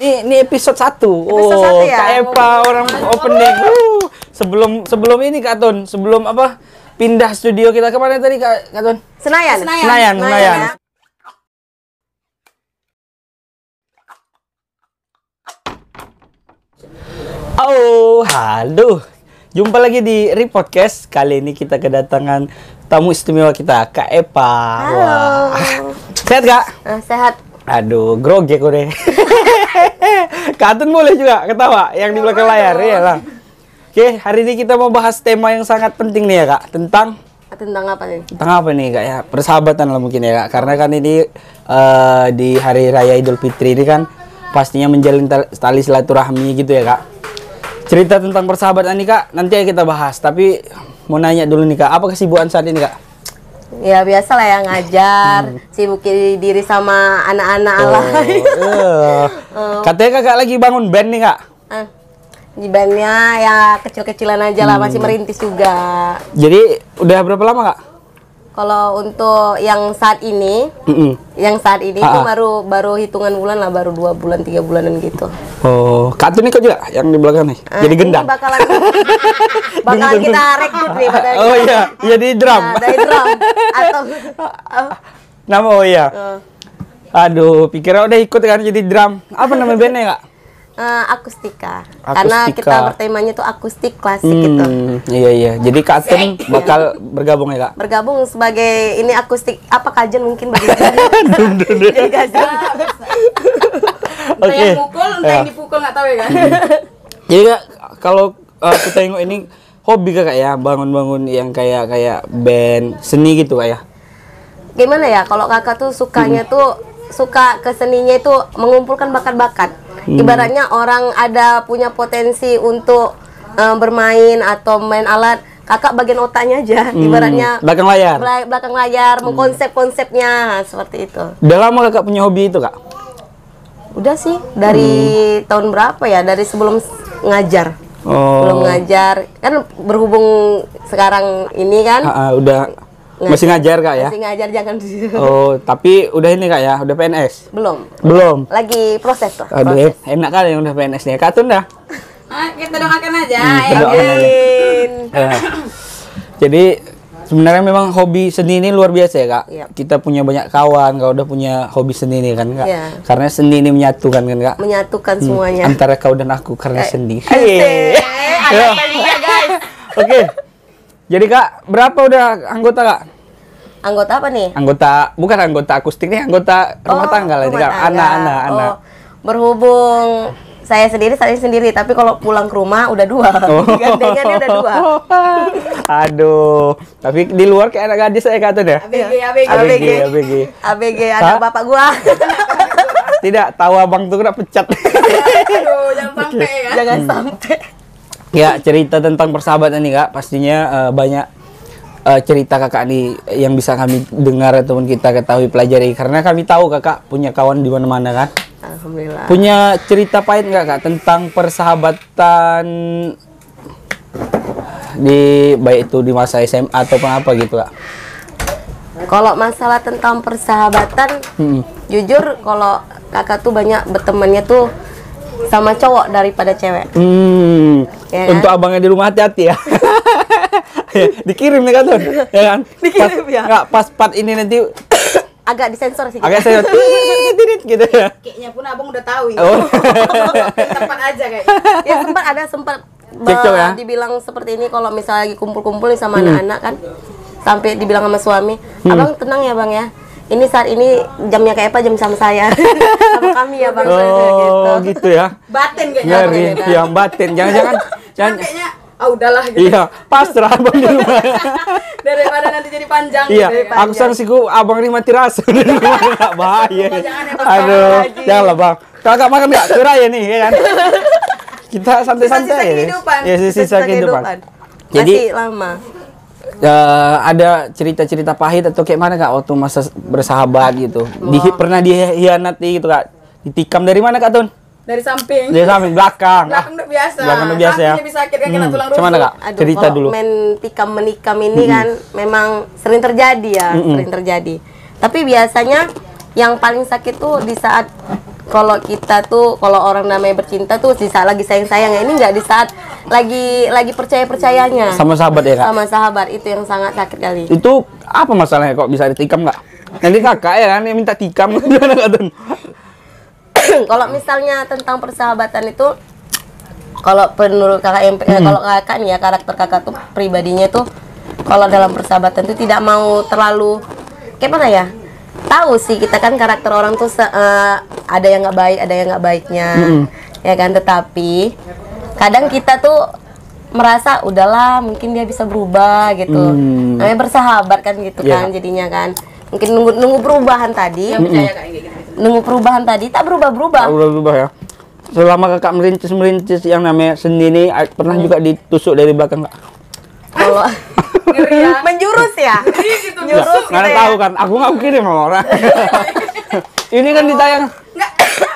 Ini episode 1. Episode 1 ya? Kak Epa orang opening. Sebelum ini Kak Tun, sebelum apa? Pindah studio kita kemana tadi Kak Tun? Senayan. Senayan. Ya. Oh, halo. Jumpa lagi di Repodcast. Kali ini kita kedatangan tamu istimewa kita, Kak Epa. Halo. Wah. Sehat Kak? Sehat. Aduh, grogi aku deh. Kak Tun boleh juga ketawa yang di belakang layar ya lah. Oke, hari ini kita mau bahas tema yang sangat penting nih ya Kak, tentang apa nih? Tentang apa nih Kak ya? Persahabatan lah mungkin ya Kak. Karena kan ini di hari raya Idul Fitri ini kan pastinya menjalin tali silaturahmi gitu ya Kak. Cerita tentang persahabatan nih Kak, nanti ya kita bahas. Tapi mau nanya dulu nih Kak, apa kesibukan saat ini Kak? Ya biasa lah ya, ngajar, sibuk diri sama anak-anak lain. Katanya Kakak lagi bangun band nih Kak? Di bandnya ya kecil-kecilan aja lah, masih merintis juga. Jadi udah berapa lama Kak? Kalau untuk yang saat ini, itu baru hitungan bulan lah, baru 2 bulan 3 bulanan gitu. Oh, Kak Tun ikut juga yang di belakang nih. Jadi gendang. Bakalan kita rekrut nih. Oh iya, jadi drum. Nah, dari drum atau nama iya. Aduh, pikirnya udah ikut kan jadi drum. Apa nama bandnya Kak? Akustika. Karena kita bertemanya tuh akustik klasik gitu. Iya. Jadi Kak Tun bakal bergabung ya Kak? Bergabung sebagai ini akustik apa kajen mungkin bagi jadi kajen. Oke. Yang dipukul nggak tahu ya kan? Jadi Kak, kalau aku tengok ini hobi Kakak ya, bangun-bangun yang kayak band seni gitu Kak ya? Gimana ya, kalau Kakak tuh sukanya tuh suka ke seninya itu mengumpulkan bakat-bakat. Ibaratnya orang ada punya potensi untuk bermain atau main alat, Kakak bagian otaknya aja. Ibaratnya belakang layar mengkonsep-konsepnya seperti itu. Udah lama Kakak punya hobi itu Kak? Udah sih dari tahun berapa ya, dari sebelum ngajar. Belum ngajar kan, berhubung sekarang ini kan udah masih ngajar Kak ya? Masih ngajar, jangan. Oh, tapi udah ini Kak ya, udah PNS? Belum. Lagi proses tuh. Aduh, enak kali yang udah PNS nih. Kak Tun dah? Kita doakan aja. Jadi sebenarnya memang hobi seni ini luar biasa ya Kak. Yep. Kita punya banyak kawan kalau udah punya hobi seni ini kan Kak. Yeah. Karena seni ini menyatukan kan Kak. Menyatukan semuanya. Antara kau dan aku karena seni. Ada kalinya guys. Oke. Jadi Kak, berapa udah anggota Kak? Anggota apa nih? Bukan anggota akustik nih, anggota rumah tangga lah ini Kak. Anak-anak. Berhubung saya sendiri, tapi kalau pulang ke rumah udah 2. Gandengannya udah 2. Aduh, tapi di luar kayak anak gadis saya kata deh. ABG ada bapak gua. Tidak, tahu abang tuh kena pecat. Aduh, jangan sampai ya. Jangan sampai. Ya, cerita tentang persahabatan nih Kak, pastinya banyak cerita Kakak nih yang bisa kami dengar ataupun kita ketahui pelajari, karena kami tahu Kakak punya kawan di mana-mana kan. Alhamdulillah. Punya cerita pahit nggak Kak tentang persahabatan baik itu di masa SMA ataupun apa gitu Kak? Kalau masalah tentang persahabatan, jujur kalau Kakak tuh banyak bertemannya tuh sama cowok daripada cewek. Ya kan? Untuk abangnya di rumah hati-hati ya. Dikirim nih Kak Tun, ya kan? Dikirim ya. Nggak, pas part ini nanti agak disensor sih. Agak sensor. Tidit gitu ya. Kayaknya pun abang udah tahu ya. Tempat aja kayak. Ya sempat dibilang seperti ini kalau misalnya lagi kumpul-kumpul sama anak-anak kan. Sampai dibilang sama suami, "Abang tenang ya Bang ya. Ini saat ini jamnya kayak apa, jam sama saya." Sama kami ya Bang. Gitu ya. Batin kayaknya. Yang batin. Jangan kayaknya udahlah gitu. Iya, pasrah abang di rumah. Daripada nanti jadi panjang. Iya, aku sangsiku abang ini mati rasa di rumah, enggak bahaya. Aduh, janganlah Bang. Kakak makan enggak? Cerai ya nih, ya kan? Kita santai-santai ya. Sisa kehidupan. Jadi lama. Ada cerita-cerita pahit atau kayak mana Kak waktu masa bersahabat gitu? Pernah dihianati gitu Kak? Ditikam dari mana Kak Tun? Dari samping. Dari samping, belakang. Belakang udah biasa. Belakang udah biasa ya. Bisa sakit kan, kena tulang rusuk. Cuman Kak, cerita dulu. Main tikam-menikam ini kan memang sering terjadi ya, sering terjadi. Tapi biasanya yang paling sakit tuh di saat kalau kita tuh kalau orang namanya bercinta tuh di saat lagi sayang-sayang ini nggak di saat lagi percayanya Sama sahabat ya kak? sama sahabat, itu yang sangat sakit kali. Itu apa masalahnya kok bisa ditikam nggak? Nanti kakak ya kan yang minta tikam gimana Kak Tun? Kalau misalnya tentang persahabatan itu, kalau menurut kakak yang kalau kakak nih ya, karakter kakak tuh pribadinya tuh kalau dalam persahabatan tuh tidak mau terlalu kayak mana ya, tahu sih kita kan karakter orang tuh ada yang nggak baik, ada yang nggak baiknya, ya kan. Tetapi kadang kita tuh merasa udahlah mungkin dia bisa berubah gitu, namanya bersahabat kan gitu kan, jadinya kan mungkin nunggu perubahan tadi, nunggu perubahan tadi tak berubah Ya. Selama kakak merintis yang namanya seni ini pernah juga ditusuk dari belakang kak? kalau menjurus ya, menjurus Nggak gitu tahu ya. kan? Aku nggak kirim sama orang. Ini kan ditayang. Enggak,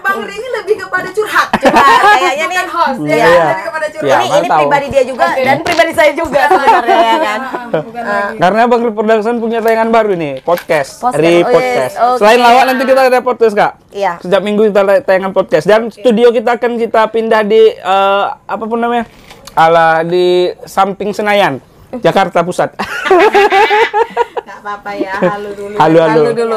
Bang Ri ini lebih kepada curhat. Kayaknya nih Host, Iya. ya, lebih kepada curhat. Iya. ini tahu. pribadi dia juga dan pribadi saya juga sebenarnya ya kan. Bukan lagi. Karena Bang Ri Production punya tayangan baru nih, podcast. Podcast. Ri Oh, yes. Podcast. Oke. Selain lawak nanti kita ada podcast kak. Iya. Setiap minggu kita ada tayangan podcast dan studio kita akan kita pindah di apapun namanya, di samping Senayan, Jakarta Pusat. Enggak apa-apa ya, halu dulu. Halo. Halo dulu.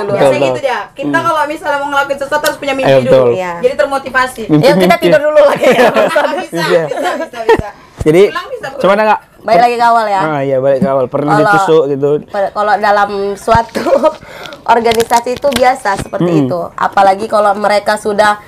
Betul. Biasanya gitu dia. Kita kalau misalnya mau ngelakuin sesuatu harus punya mimpi Ayo, dulu. betul. Iya. Jadi termotivasi. Yuk kita Mimpi-mimpi. tidur dulu lagi ya. Bisa. Jadi Pulang bisa, pulang. coba nggak? Balik lagi ke awal ya. Iya balik ke awal. Pernah Kalau- ditusuk gitu. Kalau dalam suatu organisasi itu biasa seperti itu. Apalagi kalau mereka sudah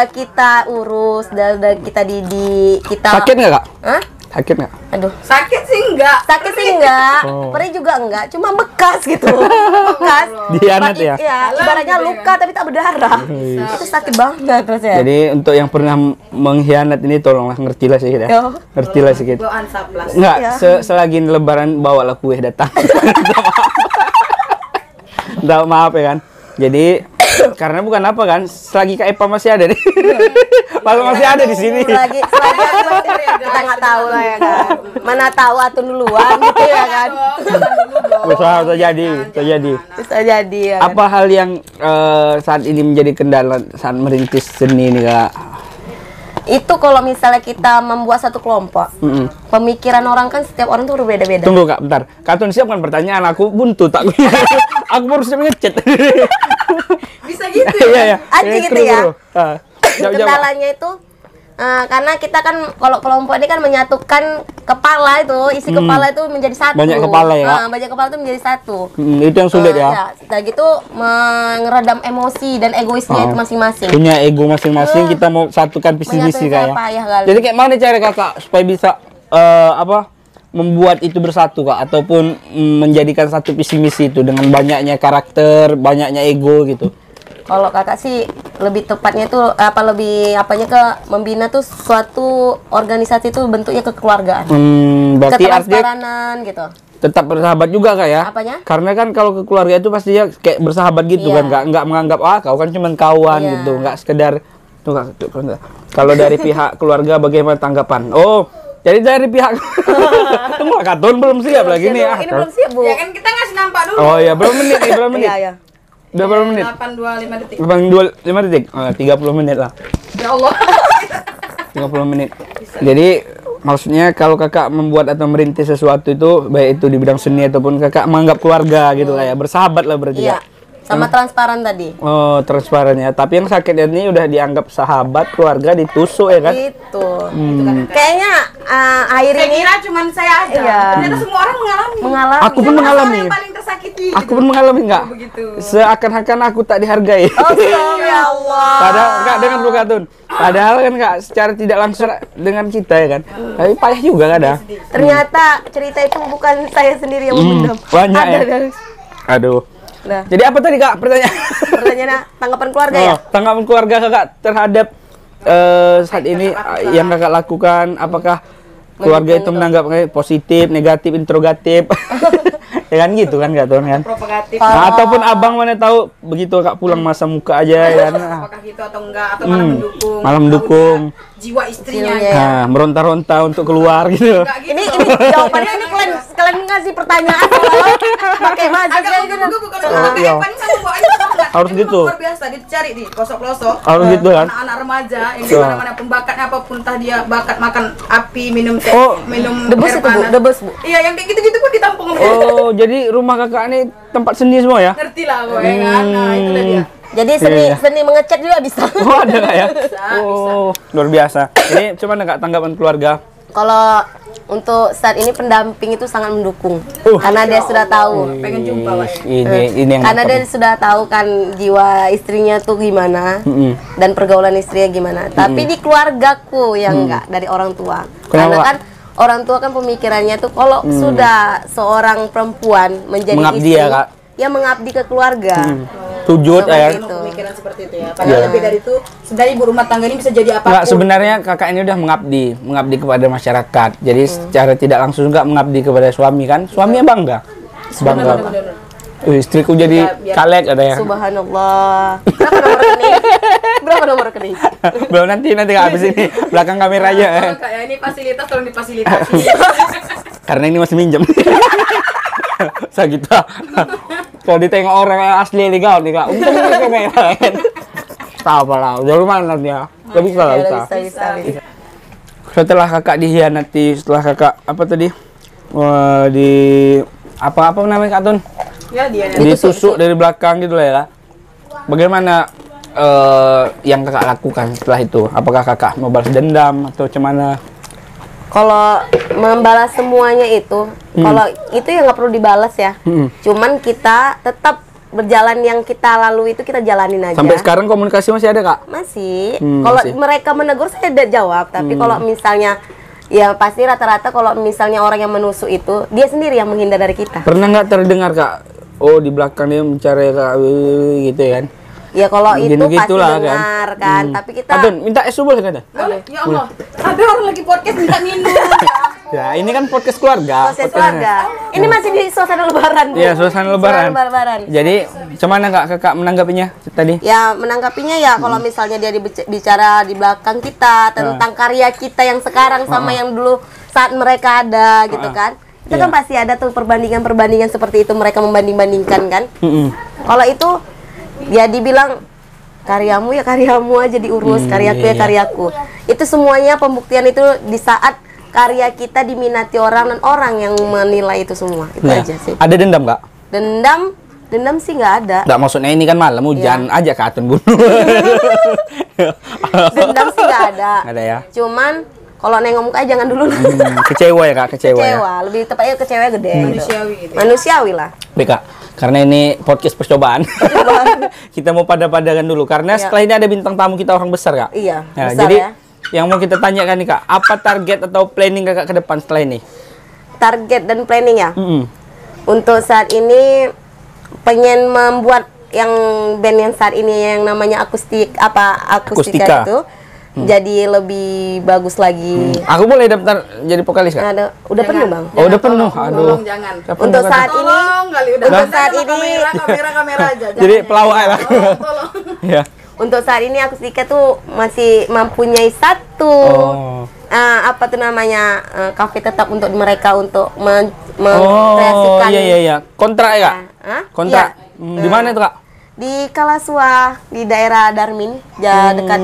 kita urus, dan kita didik, kita Sakit nggak kak? Hah? Sakit nggak? Aduh. Sakit sih enggak. Sakit sih enggak, Oh. perih juga enggak, cuma bekas gitu. Bekas. Dihianat ya? Iya, ibaratnya luka tapi tak berdarah. Itu sakit banget rasanya. Jadi untuk yang pernah mengkhianat ini tolonglah ngertilah sedikit ya. Yo. Ngertilah sedikit. Bawaan saplas. Enggak, Ya. selagi lebaran bawalah kue datang. Minta maaf ya kan. Jadi karena bukan apa kan, selagi Kak Epa masih ada nih. masih ada di sini. Selagi kita nggak tahu lah ya kan. Mana tahu atau duluan gitu ya kan. Usaha terjadi. Bisa jadi ya. Kan? Apa hal yang saat ini menjadi kendala saat merintis seni ini kak? Itu kalau misalnya kita membuat satu kelompok, pemikiran orang kan setiap orang tuh berbeda-beda. Tunggu kak, bentar. Katun siapkan pertanyaan, aku buntu tak. Aku baru siap ngechat. Bisa gitu Iya ya. Anjing gitu ya. Jawab. Kendalanya itu karena kita kan kalau kelompok ini kan menyatukan kepala itu, isi kepala itu menjadi satu. Banyak kepala ya? Banyak kepala itu menjadi satu. Itu yang sulit ya. Udah gitu meredam emosi dan egoisnya itu masing-masing. Punya ego masing-masing, kita mau satukan visi misi Menyatukan kayak. payah kali. Jadi kayak mana cara kakak supaya bisa membuat itu bersatu kak, ataupun menjadikan satu visi misi itu dengan banyaknya karakter, banyaknya ego gitu. Kalau kakak sih lebih tepatnya tuh lebih ke membina tuh suatu organisasi itu bentuknya kekeluargaan, Berarti artinya ketransparan gitu. tetap bersahabat juga kak ya? Apanya? Karena kan kalau ke keluarga itu pastinya kayak bersahabat gitu Iya. kan, nggak menganggap kau kan cuma kawan Iya. gitu, nggak sekedar tuh Kak, kalau dari pihak keluarga bagaimana tanggapan? Oh, jadi dari pihak tunggu Kak Tun belum siap lagi nih. Ini belum siap bu. Ya kan kita ngasih nampak dulu. Oh ya, berapa menit nih? Berapa menit? Iya. Udah berapa menit? 825 detik. 5 detik? 30 menit lah. Ya Allah. 30 menit. Jadi maksudnya kalau kakak membuat atau merintis sesuatu itu baik itu di bidang seni ataupun kakak menganggap keluarga gitu kayak bersahabat lah berarti Iya. ya. Sama transparan tadi. Oh, transparan ya. Tapi yang sakit ini udah dianggap sahabat, keluarga ditusuk ya kan? Gitu. Kayaknya akhir Saya ini kira cuma saya aja. Iya. Ternyata semua orang mengalami. mengalami. Aku pun mengalami. Orang yang paling tersakiti. Aku pun mengalami enggak? Begitu. Seakan-akan aku tak dihargai. Oh, ya Allah. Padahal enggak dengan Bro Katun. Padahal kan enggak secara tidak langsung dengan kita ya kan. Tapi payah juga kadang. Ternyata cerita itu bukan saya sendiri yang memendam. banyak Ada ya. dari. Aduh. Nah, Jadi apa tadi Kak pertanyaan? pertanyaannya tanggapan keluarga ya? Oh, tanggapan keluarga Kakak terhadap saat ini yang Kakak lakukan, apakah keluarga itu menanggap positif, negatif, interrogatif? Ya kan gitu kan Kak Tun kan? Propagatif. Nah, ataupun abang mana tahu begitu Kak pulang masa muka aja ya kan? Apakah gitu atau enggak atau malah mendukung? malah mendukung. Tahu dia jiwa istrinya. Istrinya. Nah, meronta-ronta untuk keluar gitu. Enggak gitu. Ini jawabannya ini kalian ngasih pertanyaan seolah pakai bahasa Agak kayak gitu. gugup kalau Oh, Kak iya. Evan ini sama bawaannya sama enggak Harus ini gitu. memang luar biasa dicari di pelosok-pelosok. Harus gitu kan? Anak-anak remaja yang di Iya. mana-mana pun bakatnya apapun, entah dia bakat makan api, minum teh, Oh, minum Debus air itu, Bu, panas. debus, Bu. Iya, yang kayak gitu-gitu pun ditampung sama dia. Oh, jadi rumah kakak ini tempat seni semua ya? Ngerti lah gue kan. Nah, itulah dia. Jadi seni Iya. seni mengecat juga bisa. Oh, ada nggak ya? Oh, luar biasa. Ini cuma nggak tanggapan keluarga? Kalau untuk saat ini pendamping itu sangat mendukung, Uh. karena dia sudah tahu. Pengen jumpa, Pak. Ini yang Karena mantap. dia sudah tahu kan jiwa istrinya tuh gimana dan pergaulan istrinya gimana. Tapi di keluargaku yang enggak dari orang tua. Karena Kenapa? kan orang tua kan pemikirannya tuh kalau sudah seorang perempuan menjadi Mengabdi istri, ya, Kak? ya mengabdi ke keluarga. Sujud ya. Memang pemikiran seperti itu ya. Padahal lebih dari itu, sebenarnya ibu rumah tangga ini bisa jadi Enggak, apapun. sebenarnya kakak ini udah mengabdi kepada masyarakat. Jadi secara tidak langsung juga mengabdi kepada suami kan. Suaminya bangga. Bangga. Istriku jadi caleg ada ya. Subhanallah. Berapa nomor rekening? Berapa nomor rekening? Belum nanti nggak habis ini belakang kamera aja. Oh, kayak ini fasilitas, tolong difasilitasi. Karena ini masih minjem. Segitu. Kalau ditengok orang yang asli legal nih kak, untung ini kamera. Tahu apa lah, udah lumayan ya. Gak bisa lah kita. Bisa. Setelah kakak dihianati, setelah kakak apa tadi? Di apa namanya Kak Tun? Ya dia. Ditusuk dari belakang gitu lah ya. Kak. Bagaimana yang kakak lakukan setelah itu? Apakah kakak mau balas dendam atau cuman? Kalau membalas semuanya itu, kalau itu ya nggak perlu dibalas ya. Cuman kita tetap berjalan yang kita lalui itu kita jalanin aja. Sampai sekarang komunikasi masih ada kak? Masih. Kalau masih. mereka menegur saya udah jawab, tapi kalau misalnya ya pasti rata-rata kalau misalnya orang yang menusuk itu dia sendiri yang menghindar dari kita. Pernah nggak terdengar kak? Oh di belakang dia mencari kak gitu ya kan? Ya kalau itu pasti Gitu-gitulah, kan? dengar kan, tapi kita Kak Tun, minta es boleh kan? Boleh. Ya Allah. Ada orang lagi podcast minta minum. Ya ini kan podcast keluarga. proses keluarga. Ini masih di suasana lebaran. Bu. Iya suasana lebaran. Suasana lebaran. Jadi cuman nggak kakak menanggapinya tadi? Ya menanggapinya ya kalau misalnya dia bicara di belakang kita tentang karya kita yang sekarang sama yang dulu saat mereka ada gitu kan. Itu kan pasti ada tuh perbandingan-perbandingan seperti itu, mereka membanding-bandingkan kan. Kalau itu ya dibilang karyamu ya karyamu aja diurus, karyaku ya karyaku. Itu semuanya pembuktian itu di saat karya kita diminati orang dan orang yang menilai itu semua. Itu Nah, aja sih. ada dendam nggak? Dendam sih nggak ada. Nggak, maksudnya ini kan malam hujan aja Kak Tun bunuh. Dendam sih nggak ada. Nggak ada ya? Cuman kalau nengok muka jangan dulu. Kecewa ya kak, kecewa ya. Kecewa, lebih tepatnya kecewa gede. Manusiawi gitu. Manusiawi lah. Baik kak, karena ini podcast percobaan. Kita mau pada-padakan dulu karena setelah ini ada bintang tamu kita orang besar kak. Iya, Ya, besar jadi ya. yang mau kita tanyakan nih kak, apa target atau planning kakak ke depan setelah ini? Target dan planning ya. Mm-mm. Untuk saat ini pengen membuat yang band yang saat ini yang namanya akustika Akustika. itu jadi lebih bagus lagi. Aku boleh daftar jadi vokalis kak? Udah penuh bang. Oh udah penuh, aduh. Tolong jangan. Untuk saat ini, Tolong kali udah. untuk saat Sama ini, kamera aja. Jadi jangan. pelawak lah. Tolong. Ya. untuk saat ini akustika tuh masih mempunyai satu apa tuh namanya kafe tetap untuk mereka untuk Oh mengkreasikan. iya. Kontrak ya kak? Hah? Kontrak. Iya. Di mana itu kak? Di Kalaswa, di daerah Darmin, dekat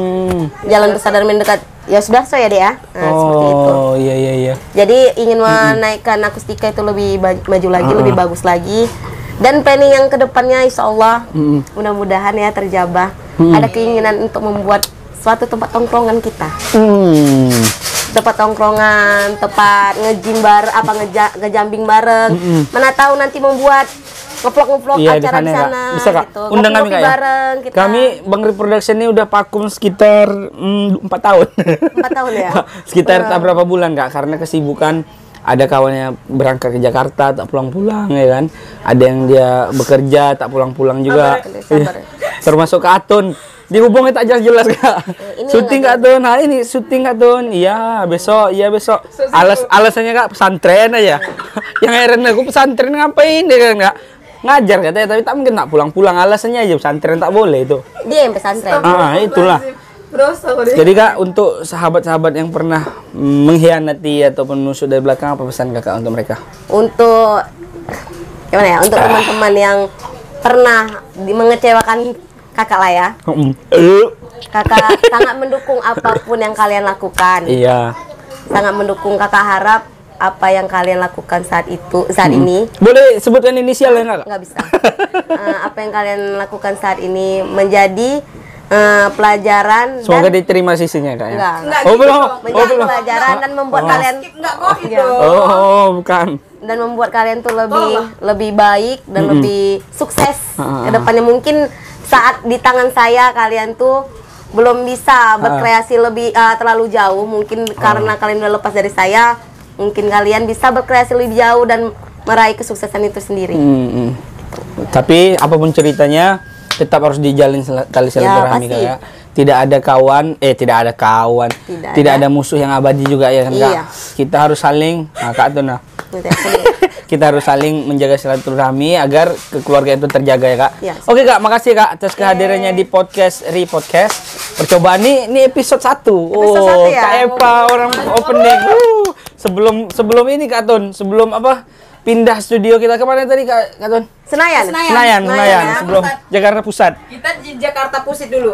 Jalan Besar Darmin dekat ya Sudarso ya deh ya. Nah, seperti itu. Oh iya. Jadi ingin menaikkan akustika itu lebih maju lagi, lebih bagus lagi. Dan planning yang kedepannya insya Allah mudah-mudahan ya terjabah. Ada keinginan untuk membuat suatu tempat tongkrongan kita. Tempat tongkrongan, tempat ngejim ngejambing bareng. Mana tahu nanti membuat ngevlog acara di sana. Kak. Bisa kak, gitu. undang kami Ngopi-ngopi kak ya. bareng kita. Kami Bang Ri Production ini udah vakum sekitar 4 tahun. 4 tahun ya. Sekitar tak berapa bulan kak, karena kesibukan. Ada kawannya berangkat ke Jakarta tak pulang-pulang ya kan. Ada yang dia bekerja tak pulang-pulang juga. Sabar. Termasuk Kak Atun. Dihubungnya tak jelas-jelas kak. Ini Syuting Kak Atun, nah ini syuting Kak Atun. Iya besok. Alasannya kak pesantren aja. Yang heran aku pesantren ngapain dia kan kak? Ngajar katanya, tapi tak mungkin tak pulang-pulang. Alasannya aja pesantren tak boleh itu. Dia yang pesantren. Itulah. Dosa kok dia. Jadi kak, untuk sahabat-sahabat yang pernah mengkhianati ataupun menusuk dari belakang, apa pesan kakak untuk mereka? Untuk gimana ya? Untuk teman-teman yang pernah mengecewakan kakak lah ya. Kakak sangat mendukung apapun yang kalian lakukan. Iya. Sangat mendukung, kakak harap apa yang kalian lakukan saat ini. Boleh sebutkan inisial ya nggak? Nggak bisa. Apa yang kalian lakukan saat ini menjadi pelajaran. Semoga dan diterima sisinya kak ya. enggak. Oh belum. Menjadi pelajaran dan membuat kalian Enggak kok Iya. gitu. Oh bukan. dan membuat kalian tuh lebih baik dan lebih sukses ke depannya. Mungkin saat di tangan saya kalian tuh belum bisa berkreasi lebih terlalu jauh, mungkin karena kalian udah lepas dari saya, mungkin kalian bisa berkreasi lebih jauh dan meraih kesuksesan itu sendiri. Tapi apapun ceritanya tetap harus dijalin tali silaturahmi pasti. Kak. Tidak ada kawan, tidak ada musuh yang abadi juga ya kan Kak. Iya. Kita harus saling Kak tuh nah. Gitu ya. Kita harus saling menjaga silaturahmi agar keluarga itu terjaga ya Kak. Iya. Oke Kak, makasih Kak atas kehadirannya di podcast Repodcast. Percobaan ini episode 1. Episode 1 ya? Kak Epa orang opening. Sebelum ini Kak Tun, sebelum apa? Pindah studio kita kemana tadi Kak Tun? Senayan. Senayan. ya. Sebelum Jakarta Pusat. Kita di Jakarta Pusat dulu.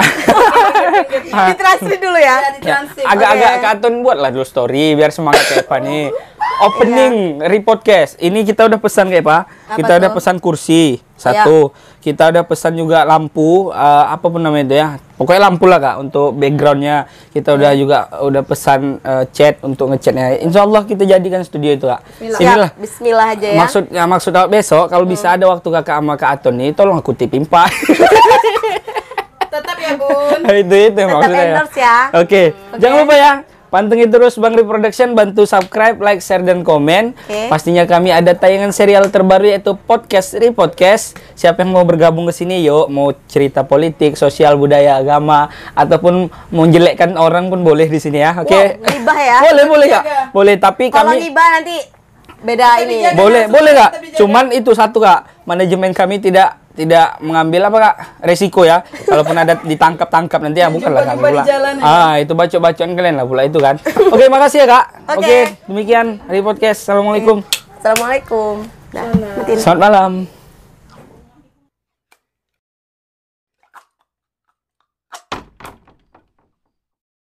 Di transit dulu ya. Di transit. Agak-agak Kak Tun buatlah dulu story biar semangat Kak Epa nih. Opening Repodcast. Ini kita udah pesan Kak Epa. Kita udah pesan kursi satu. Kita udah pesan juga lampu, apapun namanya itu ya. Pokoknya lampu lah Kak untuk backgroundnya. Kita udah pesan cat untuk ngecatnya. Insya Allah kita jadikan studio itu Kak. Inilah. Bismillah aja ya. Maksud awak besok kalau bisa ada waktu Kakak sama Kak Aton nih, tolong aku tipin Pak. Tetap ya Bun. itu Tetap maksudnya. endorse ya. Oke. Jangan lupa ya. Pantengin terus Bang Reproduction, bantu subscribe, like, share, dan komen. Pastinya kami ada tayangan serial terbaru yaitu podcast Repodcast. Siapa yang mau bergabung ke sini, yuk. Mau cerita politik, sosial, budaya, agama, ataupun mau jelekkan orang pun boleh di sini ya. Oke. Wow, ngibah ya. Boleh Kak. Boleh, tapi Kalau kami ngibah nanti beda ini. boleh Kak. Cuman itu satu Kak. Manajemen kami tidak mengambil apa Kak resiko ya. Kalaupun ada ditangkap nanti ya bukanlah kami pula. Itu bacot-bacotan kalian lah pula itu kan. Oke, makasih ya Kak. Oke, demikian Repodcast. Assalamualaikum. Assalamualaikum. Dah, matiin. Selamat malam.